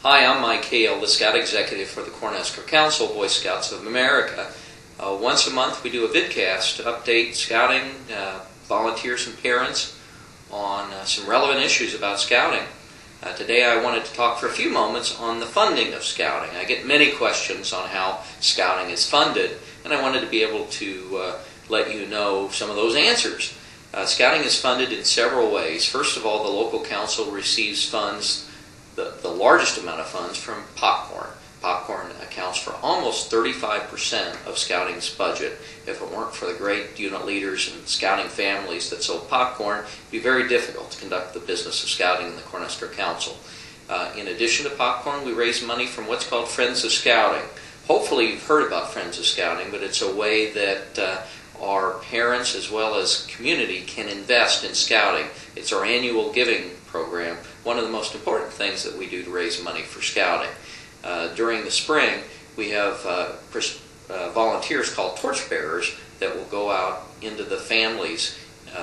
Hi, I'm Mike Hale, the Scout Executive for the Cornhusker Council, Boy Scouts of America. Once a month we do a vidcast to update scouting, volunteers and parents on some relevant issues about scouting. Today I wanted to talk for a few moments on the funding of scouting. I get many questions on how scouting is funded, and I wanted to be able to let you know some of those answers. Scouting is funded in several ways. First of all, the local council receives funds, the largest amount of funds, from popcorn. Popcorn accounts for almost 35% of scouting's budget. If it weren't for the great unit leaders and scouting families that sold popcorn, it would be very difficult to conduct the business of scouting in the Cornhusker Council. In addition to popcorn, we raise money from what's called Friends of Scouting. Hopefully you've heard about Friends of Scouting, but it's a way that our parents as well as community can invest in scouting. It's our annual giving program, one of the most important things that we do to raise money for scouting. During the spring, we have volunteers called torchbearers that will go out into the families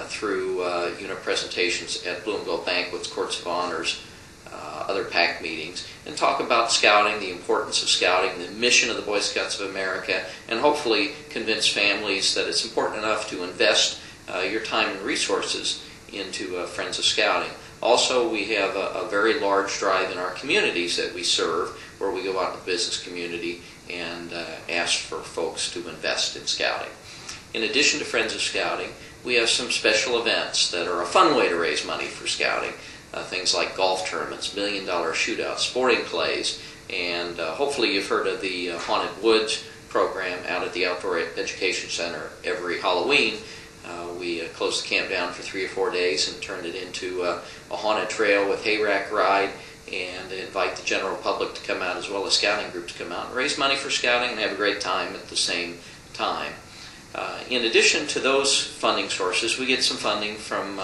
through unit presentations at Bloomville banquets, courts of honors, other PAC meetings, and talk about scouting, the importance of scouting, the mission of the Boy Scouts of America, and hopefully convince families that it's important enough to invest your time and resources into Friends of Scouting. Also, we have a very large drive in our communities that we serve, where we go out in the business community and ask for folks to invest in scouting. In addition to Friends of Scouting, we have some special events that are a fun way to raise money for scouting. Things like golf tournaments, $1 Million shootouts, sporting plays, and hopefully you've heard of the Haunted Woods program out at the Outdoor Education Center every Halloween. We closed the camp down for 3 or 4 days and turned it into a haunted trail with hayrack ride, and invite the general public to come out as well as scouting groups to come out and raise money for scouting and have a great time at the same time. In addition to those funding sources, we get some funding from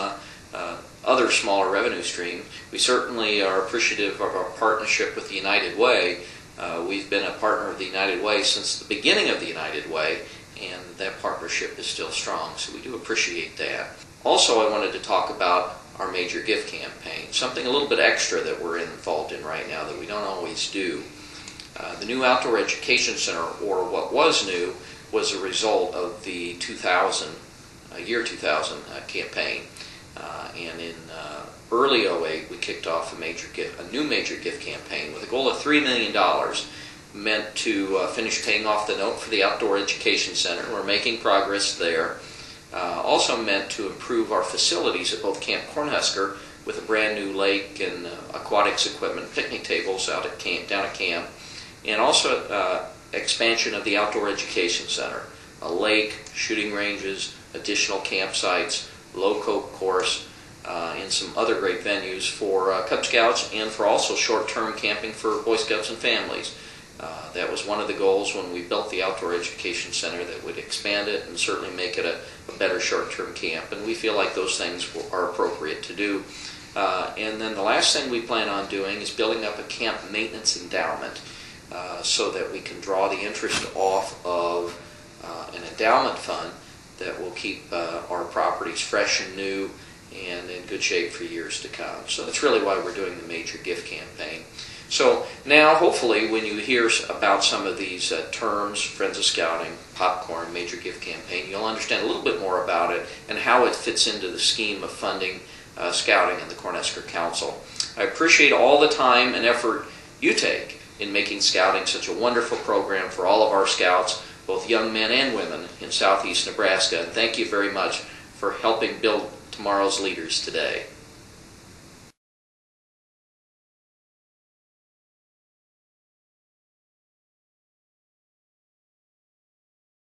other smaller revenue streams. We certainly are appreciative of our partnership with the United Way. We've been a partner of the United Way since the beginning of the United Way, and that partnership is still strong, so we do appreciate that. Also, I wanted to talk about our major gift campaign, something a little bit extra that we're involved in right now that we don't always do. The new Outdoor Education Center, or what was new, was a result of the year 2000 campaign. And in early 2008, we kicked off a new major gift campaign with a goal of $3 million, meant to finish paying off the note for the Outdoor Education Center. We're making progress there. Also meant to improve our facilities at both Camp Cornhusker with a brand new lake and aquatics equipment, picnic tables down at camp, and also expansion of the Outdoor Education Center, a lake, shooting ranges, additional campsites, low-cope course, and some other great venues for Cub Scouts and for also short-term camping for Boy Scouts and families. That was one of the goals when we built the Outdoor Education Center, that would expand it and certainly make it a better short-term camp, and we feel like those things are appropriate to do. And then the last thing we plan on doing is building up a camp maintenance endowment so that we can draw the interest off of an endowment fund that will keep our properties fresh and new and in good shape for years to come. So that's really why we're doing the major gift campaign. So now, hopefully, when you hear about some of these terms, Friends of Scouting, popcorn, major gift campaign, you'll understand a little bit more about it and how it fits into the scheme of funding scouting in the Cornhusker Council. I appreciate all the time and effort you take in making scouting such a wonderful program for all of our scouts, both young men and women in southeast Nebraska. And thank you very much for helping build tomorrow's leaders today.